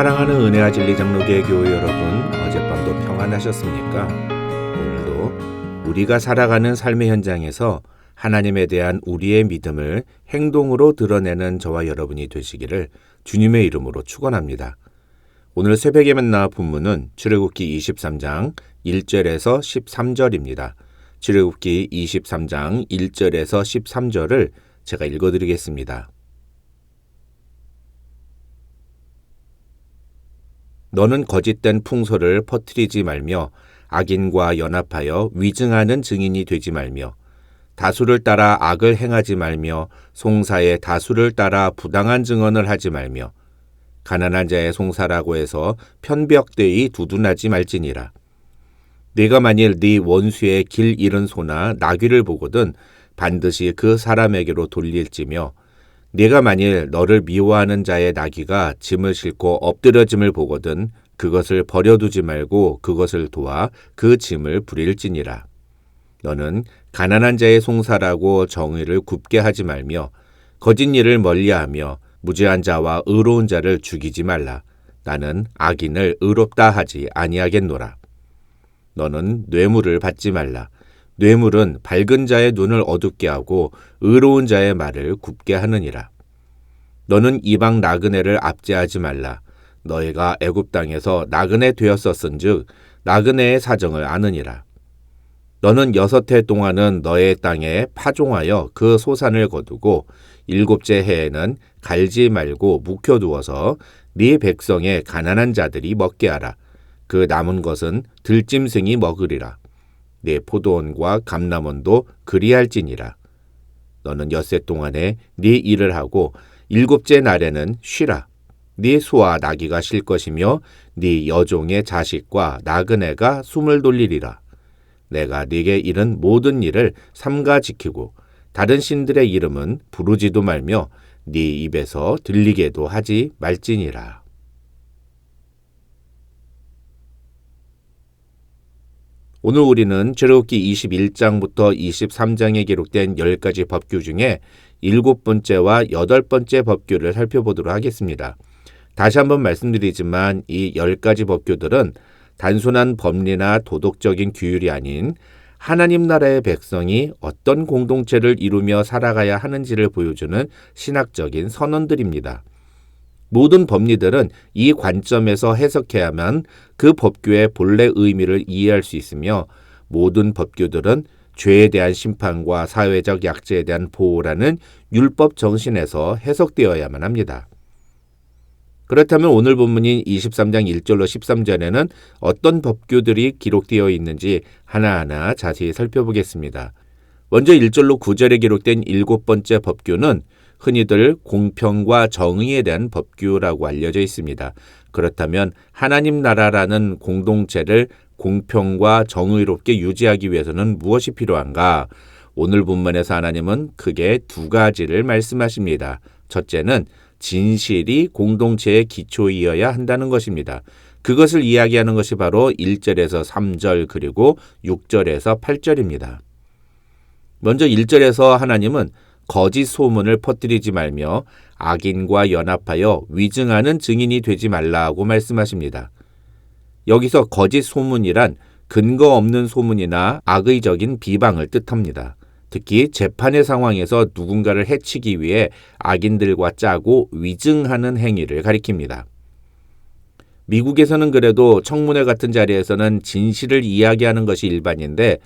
사랑하는 은혜와 진리 장로교회 교회 여러분, 어젯밤도 평안하셨습니까? 오늘도 우리가 살아가는 삶의 현장에서 하나님에 대한 우리의 믿음을 행동으로 드러내는 저와 여러분이 되시기를 주님의 이름으로 축원합니다. 오늘 새벽에 만나 본문은 출애굽기 23장 1절에서 13절입니다. 출애굽기 23장 1절에서 13절을 제가 읽어드리겠습니다. 너는 거짓된 풍소를 퍼뜨리지 말며 악인과 연합하여 위증하는 증인이 되지 말며 다수를 따라 악을 행하지 말며 송사의 다수를 따라 부당한 증언을 하지 말며 가난한 자의 송사라고 해서 편벽되이 두둔하지 말지니라. 네가 만일 네 원수의 길 잃은 소나 나귀를 보거든 반드시 그 사람에게로 돌릴지며 네가 만일 너를 미워하는 자의 나귀가 짐을 싣고 엎드려짐을 보거든 그것을 버려두지 말고 그것을 도와 그 짐을 부릴지니라. 너는 가난한 자의 송사라고 정의를 굽게 하지 말며 거짓 일을 멀리하며 무죄한 자와 의로운 자를 죽이지 말라. 나는 악인을 의롭다 하지 아니하겠노라. 너는 뇌물을 받지 말라. 뇌물은 밝은 자의 눈을 어둡게 하고 의로운 자의 말을 굽게 하느니라. 너는 이방 나그네를 압제하지 말라. 너희가 애굽 땅에서 나그네 되었었은즉 나그네의 사정을 아느니라. 너는 6해 동안은 너의 땅에 파종하여 그 소산을 거두고 7째 해에는 갈지 말고 묵혀두어서 네 백성의 가난한 자들이 먹게 하라. 그 남은 것은 들짐승이 먹으리라. 네 포도원과 감람원도 그리할지니라. 너는 6해 동안에 네 일을 하고 7째 날에는 쉬라. 네 소와 나귀가 쉴 것이며 네 여종의 자식과 나그네가 숨을 돌리리라. 내가 네게 이른 모든 일을 삼가 지키고 다른 신들의 이름은 부르지도 말며 네 입에서 들리게도 하지 말지니라. 오늘 우리는 출애굽기 21장부터 23장에 기록된 10가지 법규 중에 7번째와 8번째 법규를 살펴보도록 하겠습니다. 다시 한번 말씀드리지만 이 10가지 법규들은 단순한 법리나 도덕적인 규율이 아닌 하나님 나라의 백성이 어떤 공동체를 이루며 살아가야 하는지를 보여주는 신학적인 선언들입니다. 모든 법리들은 이 관점에서 해석해야만 그 법규의 본래 의미를 이해할 수 있으며 모든 법규들은 죄에 대한 심판과 사회적 약자에 대한 보호라는 율법 정신에서 해석되어야만 합니다. 그렇다면 오늘 본문인 23장 1절로 13절에는 어떤 법규들이 기록되어 있는지 하나하나 자세히 살펴보겠습니다. 먼저 1절로 9절에 기록된 7번째 법규는 흔히들 공평과 정의에 대한 법규라고 알려져 있습니다. 그렇다면 하나님 나라라는 공동체를 공평과 정의롭게 유지하기 위해서는 무엇이 필요한가? 오늘 본문에서 하나님은 크게 2가지를 말씀하십니다. 첫째는 진실이 공동체의 기초이어야 한다는 것입니다. 그것을 이야기하는 것이 바로 1절에서 3절 그리고 6절에서 8절입니다. 먼저 1절에서 하나님은 거짓 소문을 퍼뜨리지 말며 악인과 연합하여 위증하는 증인이 되지 말라고 말씀하십니다. 여기서 거짓 소문이란 근거 없는 소문이나 악의적인 비방을 뜻합니다. 특히 재판의 상황에서 누군가를 해치기 위해 악인들과 짜고 위증하는 행위를 가리킵니다. 미국에서는 그래도 청문회 같은 자리에서는 진실을 이야기하는 것이 일반인데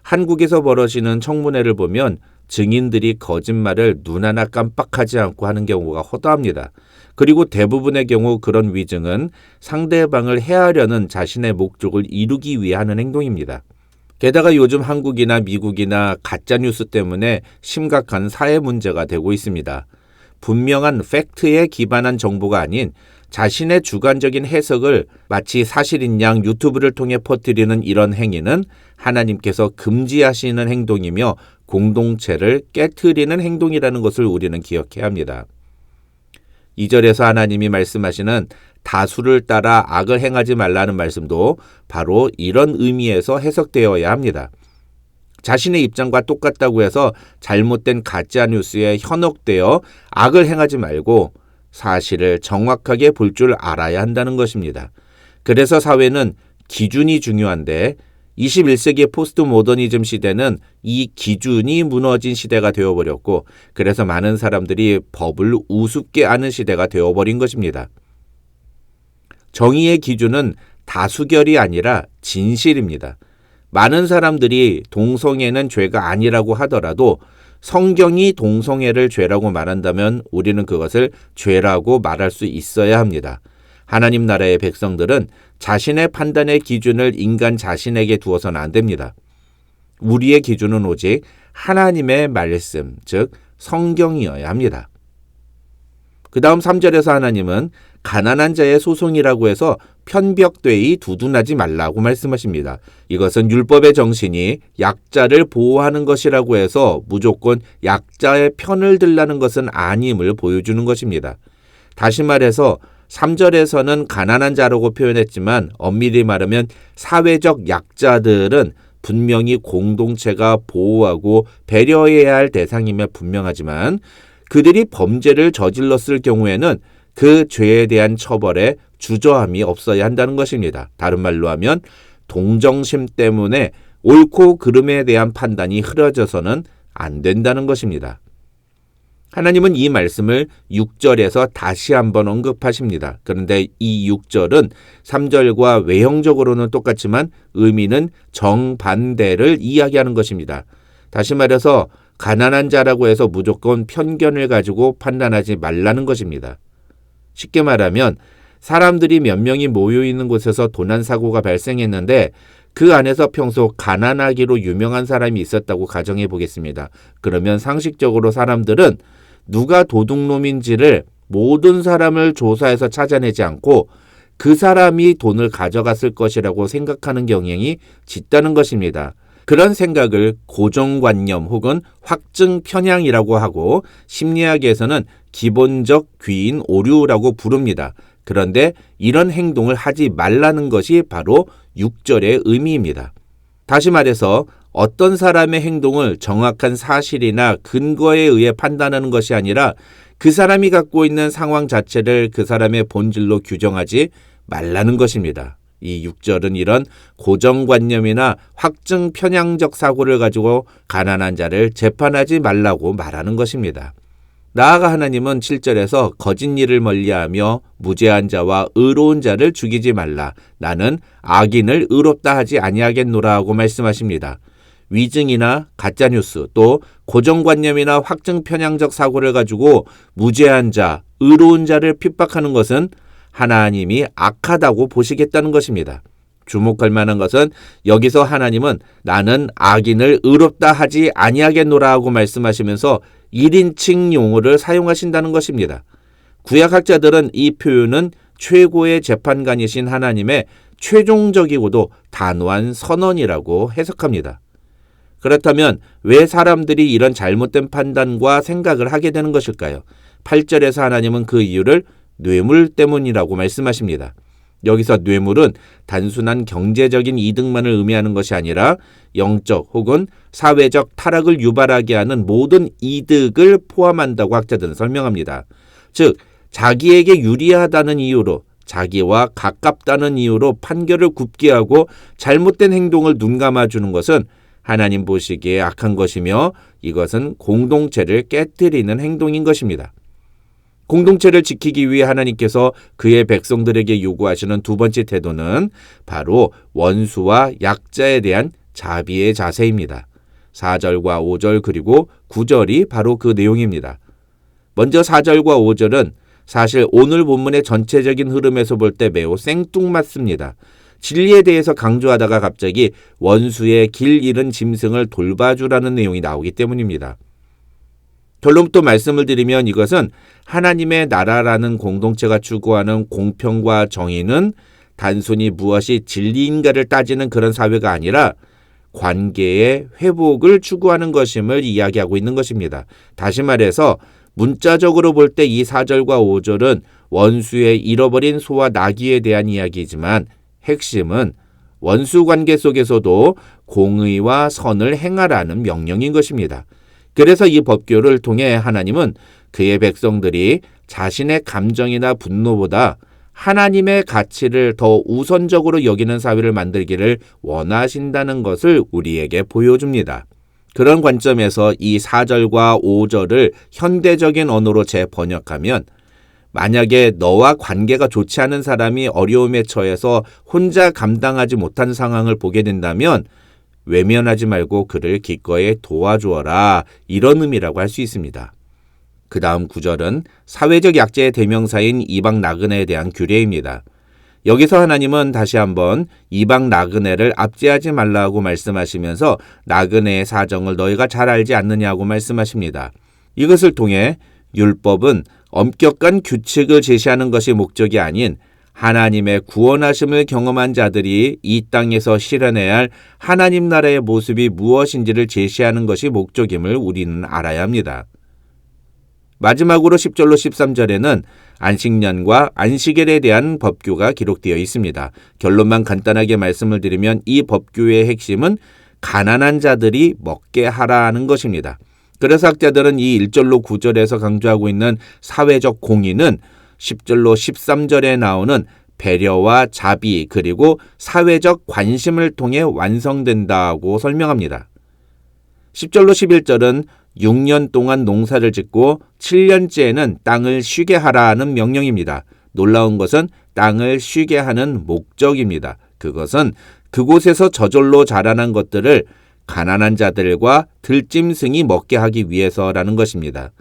한국에서 벌어지는 청문회를 보면 증인들이 거짓말을 눈 하나 깜빡하지 않고 하는 경우가 허다합니다. 그리고 대부분의 경우 그런 위증은 상대방을 해하려는 자신의 목적을 이루기 위해 하는 행동입니다. 게다가 요즘 한국이나 미국이나 가짜뉴스 때문에 심각한 사회 문제가 되고 있습니다. 분명한 팩트에 기반한 정보가 아닌 자신의 주관적인 해석을 마치 사실인 양 유튜브를 통해 퍼뜨리는 이런 행위는 하나님께서 금지하시는 행동이며 공동체를 깨트리는 행동이라는 것을 우리는 기억해야 합니다. 2절에서 하나님이 말씀하시는 다수를 따라 악을 행하지 말라는 말씀도 바로 이런 의미에서 해석되어야 합니다. 자신의 입장과 똑같다고 해서 잘못된 가짜뉴스에 현혹되어 악을 행하지 말고 사실을 정확하게 볼 줄 알아야 한다는 것입니다. 그래서 사회는 기준이 중요한데 21세기 포스트 모더니즘 시대는 이 기준이 무너진 시대가 되어버렸고 그래서 많은 사람들이 법을 우습게 아는 시대가 되어버린 것입니다. 정의의 기준은 다수결이 아니라 진실입니다. 많은 사람들이 동성애는 죄가 아니라고 하더라도 성경이 동성애를 죄라고 말한다면 우리는 그것을 죄라고 말할 수 있어야 합니다. 하나님 나라의 백성들은 자신의 판단의 기준을 인간 자신에게 두어서는 안 됩니다. 우리의 기준은 오직 하나님의 말씀, 즉 성경이어야 합니다. 그 다음 3절에서 하나님은 가난한 자의 소송이라고 해서 편벽되이 두둔하지 말라고 말씀하십니다. 이것은 율법의 정신이 약자를 보호하는 것이라고 해서 무조건 약자의 편을 들라는 것은 아님을 보여주는 것입니다. 다시 말해서 3절에서는 가난한 자라고 표현했지만 엄밀히 말하면 사회적 약자들은 분명히 공동체가 보호하고 배려해야 할 대상임에 분명하지만 그들이 범죄를 저질렀을 경우에는 그 죄에 대한 처벌에 주저함이 없어야 한다는 것입니다. 다른 말로 하면 동정심 때문에 옳고 그름에 대한 판단이 흐려져서는 안 된다는 것입니다. 하나님은 이 말씀을 6절에서 다시 한번 언급하십니다. 그런데 이 6절은 3절과 외형적으로는 똑같지만 의미는 정반대를 이야기하는 것입니다. 다시 말해서 가난한 자라고 해서 무조건 편견을 가지고 판단하지 말라는 것입니다. 쉽게 말하면 사람들이 몇 명이 모여 있는 곳에서 도난 사고가 발생했는데 그 안에서 평소 가난하기로 유명한 사람이 있었다고 가정해 보겠습니다. 그러면 상식적으로 사람들은 누가 도둑놈인지를 모든 사람을 조사해서 찾아내지 않고 그 사람이 돈을 가져갔을 것이라고 생각하는 경향이 짙다는 것입니다. 그런 생각을 고정관념 혹은 확증 편향이라고 하고 심리학에서는 기본적 귀인 오류라고 부릅니다. 그런데 이런 행동을 하지 말라는 것이 바로 6절의 의미입니다. 다시 말해서 어떤 사람의 행동을 정확한 사실이나 근거에 의해 판단하는 것이 아니라 그 사람이 갖고 있는 상황 자체를 그 사람의 본질로 규정하지 말라는 것입니다. 이 6절은 이런 고정관념이나 확증 편향적 사고를 가지고 가난한 자를 재판하지 말라고 말하는 것입니다. 나아가 하나님은 7절에서 거짓 일을 멀리하며 무죄한 자와 의로운 자를 죽이지 말라. 나는 악인을 의롭다 하지 아니하겠노라 하고 말씀하십니다. 위증이나 가짜뉴스 또 고정관념이나 확증 편향적 사고를 가지고 무죄한 자, 의로운 자를 핍박하는 것은 하나님이 악하다고 보시겠다는 것입니다. 주목할 만한 것은 여기서 하나님은 나는 악인을 의롭다 하지 아니하겠노라 하고 말씀하시면서 1인칭 용어를 사용하신다는 것입니다. 구약학자들은 이 표현은 최고의 재판관이신 하나님의 최종적이고도 단호한 선언이라고 해석합니다. 그렇다면 왜 사람들이 이런 잘못된 판단과 생각을 하게 되는 것일까요? 8절에서 하나님은 그 이유를 뇌물 때문이라고 말씀하십니다. 여기서 뇌물은 단순한 경제적인 이득만을 의미하는 것이 아니라 영적 혹은 사회적 타락을 유발하게 하는 모든 이득을 포함한다고 학자들은 설명합니다. 즉, 자기에게 유리하다는 이유로 자기와 가깝다는 이유로 판결을 굽게 하고 잘못된 행동을 눈감아주는 것은 하나님 보시기에 악한 것이며 이것은 공동체를 깨뜨리는 행동인 것입니다. 공동체를 지키기 위해 하나님께서 그의 백성들에게 요구하시는 두 번째 태도는 바로 원수와 약자에 대한 자비의 자세입니다. 4절과 5절 그리고 9절이 바로 그 내용입니다. 먼저 4절과 5절은 사실 오늘 본문의 전체적인 흐름에서 볼 때 매우 생뚱맞습니다. 진리에 대해서 강조하다가 갑자기 원수의 길 잃은 짐승을 돌봐주라는 내용이 나오기 때문입니다. 결론부터 말씀을 드리면 이것은 하나님의 나라라는 공동체가 추구하는 공평과 정의는 단순히 무엇이 진리인가를 따지는 그런 사회가 아니라 관계의 회복을 추구하는 것임을 이야기하고 있는 것입니다. 다시 말해서 문자적으로 볼 때 이 4절과 5절은 원수의 잃어버린 소와 나귀에 대한 이야기이지만 핵심은 원수 관계 속에서도 공의와 선을 행하라는 명령인 것입니다. 그래서 이 법규를 통해 하나님은 그의 백성들이 자신의 감정이나 분노보다 하나님의 가치를 더 우선적으로 여기는 사회를 만들기를 원하신다는 것을 우리에게 보여줍니다. 그런 관점에서 이 4절과 5절을 현대적인 언어로 재번역하면 만약에 너와 관계가 좋지 않은 사람이 어려움에 처해서 혼자 감당하지 못한 상황을 보게 된다면 외면하지 말고 그를 기꺼이 도와주어라, 이런 의미라고 할 수 있습니다. 그 다음 9절은 사회적 약자의 대명사인 이방 나그네에 대한 규례입니다. 여기서 하나님은 다시 한번 이방 나그네를 압제하지 말라고 말씀하시면서 나그네의 사정을 너희가 잘 알지 않느냐고 말씀하십니다. 이것을 통해 율법은 엄격한 규칙을 제시하는 것이 목적이 아닌 하나님의 구원하심을 경험한 자들이 이 땅에서 실현해야 할 하나님 나라의 모습이 무엇인지를 제시하는 것이 목적임을 우리는 알아야 합니다. 마지막으로 10절로 13절에는 안식년과 안식일에 대한 법규가 기록되어 있습니다. 결론만 간단하게 말씀을 드리면 이 법규의 핵심은 가난한 자들이 먹게 하라는 것입니다. 그래서 학자들은 이 1절로 9절에서 강조하고 있는 사회적 공의는 10절로 13절에 나오는 배려와 자비 그리고 사회적 관심을 통해 완성된다고 설명합니다. 10절로 11절은 6년 동안 농사를 짓고 7년째에는 땅을 쉬게 하라는 명령입니다. 놀라운 것은 땅을 쉬게 하는 목적입니다. 그것은 그곳에서 저절로 자라난 것들을 가난한 자들과 들짐승이 먹게 하기 위해서라는 것입니다.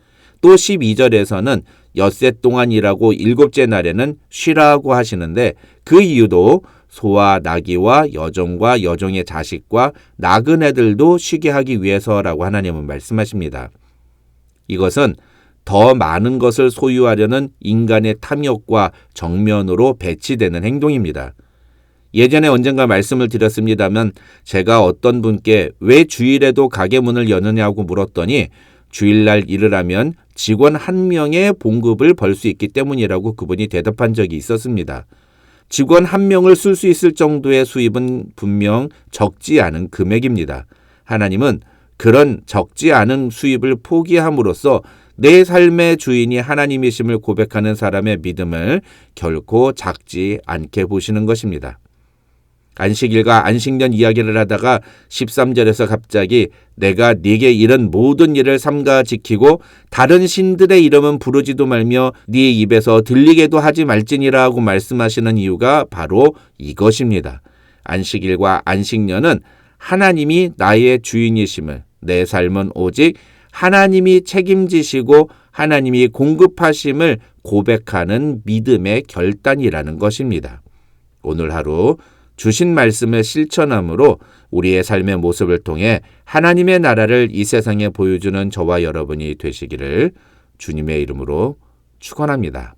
또 12절에서는 엿새 동안 일하고 7째 날에는 쉬라고 하시는데 그 이유도 소와 나귀와 여종과 여종의 자식과 나그네들도 쉬게 하기 위해서라고 하나님은 말씀하십니다. 이것은 더 많은 것을 소유하려는 인간의 탐욕과 정면으로 배치되는 행동입니다. 예전에 언젠가 말씀을 드렸습니다만 제가 어떤 분께 왜 주일에도 가게 문을 여느냐고 물었더니 주일날 일을 하면 직원 1명의 봉급을 벌 수 있기 때문이라고 그분이 대답한 적이 있었습니다. 직원 1명을 쓸 수 있을 정도의 수입은 분명 적지 않은 금액입니다. 하나님은 그런 적지 않은 수입을 포기함으로써 내 삶의 주인이 하나님이심을 고백하는 사람의 믿음을 결코 작지 않게 보시는 것입니다. 안식일과 안식년 이야기를 하다가 13절에서 갑자기 내가 네게 이른 모든 일을 삼가 지키고 다른 신들의 이름은 부르지도 말며 네 입에서 들리게도 하지 말지니라고 말씀하시는 이유가 바로 이것입니다. 안식일과 안식년은 하나님이 나의 주인이심을, 내 삶은 오직 하나님이 책임지시고 하나님이 공급하심을 고백하는 믿음의 결단이라는 것입니다. 오늘 하루 주신 말씀을 실천함으로 우리의 삶의 모습을 통해 하나님의 나라를 이 세상에 보여주는 저와 여러분이 되시기를 주님의 이름으로 축원합니다.